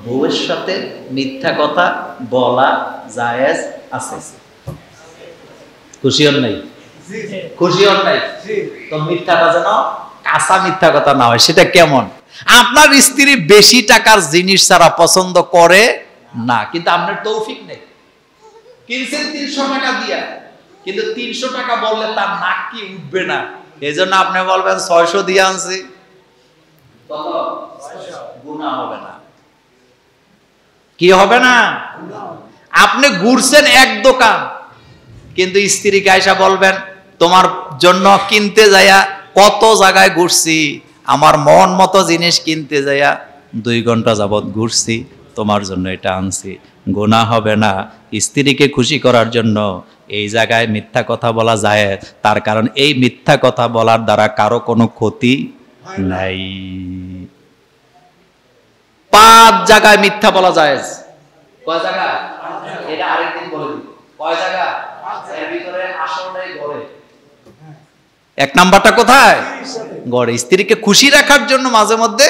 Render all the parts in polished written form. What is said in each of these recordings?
বউয়ের সাথে মিথ্যা কথা বলা জায়েজ আছে। খুশি হন নাই? খুশি হন নাই? তো মিথ্যাটা যেন কাঁচা মিথ্যা কথা না হয়। সেটা কেমন? আপনার স্ত্রী বেশি টাকার জিনিস ছাড়া পছন্দ করে না, কিন্তু আপনার তৌফিক নেই। কিনছেন 300 টাকা দিয়া, কিন্তু 300 টাকা বললে তার নাক কি উঠবে না, এই জন্য আপনি বলবেন 600 দিয়ে আনছি, কত গুনাহ হবে না। কি হবে না? আপনি ঘুরছেন এক দোকান, কিন্তু স্ত্রীকে আয়সা বলবেন তোমার জন্য কিনতে যাইয়া কত জায়গায় ঘুরছি, আমার মন মতো জিনিস কিনতে যাইয়া 2 ঘন্টা যাবত ঘুরছি, তোমার জন্য এটা আনছি। গুনাহ হবে না। স্ত্রীকে খুশি করার জন্য এই জায়গায় মিথ্যা কথা বলা যায়, তার কারণ এই মিথ্যা কথা বলার দ্বারা কারো কোনো ক্ষতি নাই। 5 জায়গায় মিথ্যা বলা যায়। কয় জায়গা? এটা আরেকদিন বলে দিব। কয় জায়গা? এর ভিতরে আসলটাই ঘরে। 1 নাম্বারটা কোথায়? ঘরে। স্ত্রীকে খুশি রাখার জন্য মাঝে মধ্যে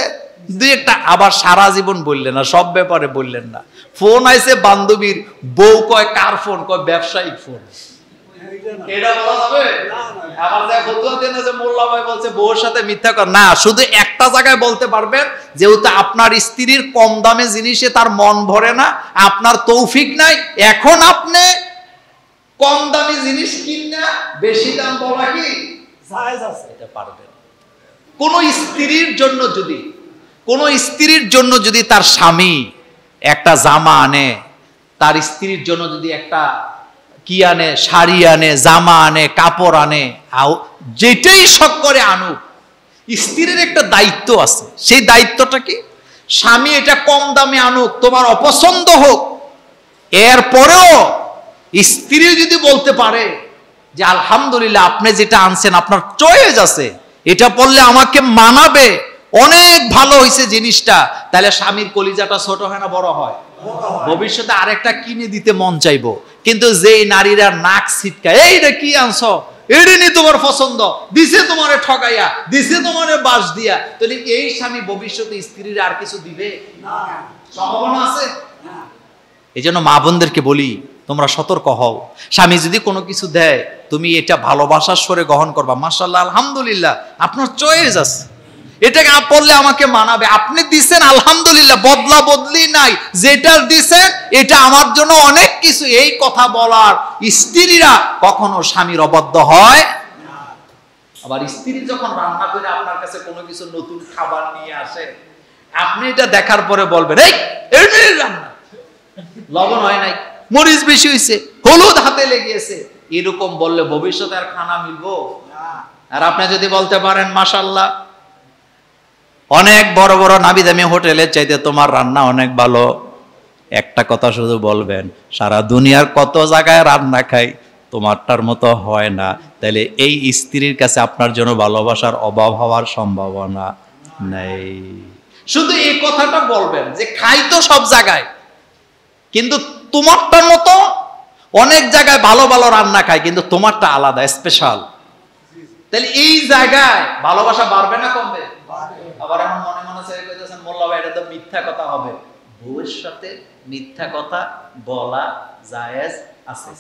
2-1টা, আবার সারা জীবন বললেন না, সব ব্যাপারে বললেন না। ফোন আইছে বান্ধবীর, বউ কয় কার ফোন? কয় ব্যবসায়িক ফোন। এটা বলা যাবে? আবার যা ফতোয়া দেন যে মোল্লা ভাই বলছে বউর সাথে মিথ্যা কথা না, শুধু একটা জায়গায় বলতে পারবেন, যেহেতু আপনার স্ত্রীর কম দামে জিনিসে তার মন ভরে না, আপনার তৌফিক নাই, এখন আপনি কম দামি জিনিস কিনা বেশি দাম বলা কি জায়েজ আছে? এটা পারবেন। কোন স্ত্রীর জন্য যদি তার স্বামী একটা জামা আনে, তার স্ত্রীর জন্য যদি একটা কি আনে, শাড়ি আনে, জামা আনে, কাপড় আনে, যেটাই শখ করে আনুক, স্ত্রীর একটা দায়িত্ব আছে। সেই দায়িত্বটা কি? স্বামী এটা কম দামে আনুক, তোমার অপছন্দ হোক, এরপরেও স্ত্রী যদি বলতে পারে যে আলহামদুলিল্লাহ আপনি যেটা আনছেন আপনার চয়েস আছে, এটা পড়লে আমাকে মানাবে, অনেক ভালো হয়েছে জিনিসটা, তাহলে স্বামীর কলিজাটা ছোট হয় না বড় হয়? ভবিষ্যতে আরেকটা কিনে দিতে মন চাইবো। কিন্তু যেই নারীরা নাক ছিটকায়, এইটা কি আনছো, এটা নিয়ে তোমার পছন্দ, দিছে তোমারে ঠকাইয়া, দিছে তোমারে বাস দিয়া, তাহলে এই স্বামী ভবিষ্যতে স্ত্রীর আর কিছু দিবে না? সম্ভাবনা আছে? এই জন্য মা বোনদেরকে বলি, তোমরা সতর্ক হও। স্বামী যদি কোনো কিছু দেয়, তুমি এটা ভালোবাসার স্বরে গ্রহণ করবা, মাশাআল্লাহ আলহামদুলিল্লাহ আপনার চয়েস আছে, এটাকে পড়লে আমাকে মানাবে, আপনি দিছেন আলহামদুলিল্লাহ, বদলা বদলি নাই, যেটা দিছেন এটা আমার জন্য অনেক কিছু, এই কথা বলার স্ত্রীরা কখনো স্বামীর অবাধ্য হয় না। আবার স্ত্রী যখন রান্না করে আপনার কাছে কোনো কিছু নতুন খাবার নিয়ে আসে, আপনি এটা দেখার পরে বলবেন এই রান্না লবণ হয় নাই, মরিচ বেশি হয়েছে, হলুদ হাতে লেগেছে, এরকম বললে ভবিষ্যতে আর খানা মিলবো? আর আপনি যদি বলতে পারেন মাশাআল্লাহ অনেক বড় বড় নামি দামি হোটেলের চাইতে তোমার রান্না অনেক ভালো, একটা কথা শুধু বলবেন, সারা দুনিয়ার কত জায়গায় রান্না খাই, তোমারটার মতো হয় না, তাহলে এই স্ত্রীর কাছে আপনার জন্য ভালোবাসার অভাব হওয়ার সম্ভাবনা নেই। শুধু এই কথাটা বলবেন যে খাই তো সব জায়গায়, কিন্তু তোমারটার মতো অনেক জায়গায় ভালো ভালো রান্না খাই, কিন্তু তোমারটা আলাদা স্পেশাল। তাহলে এই জায়গায় ভালোবাসা বাড়বে না কমবে? আবার এখন মনে মনে ছেড়ে কইতেছেন মোল্লা ভাই এটা তো মিথ্যা কথা হবে। বউয়ের সাথে মিথ্যা কথা বলা জায়েজ আছে।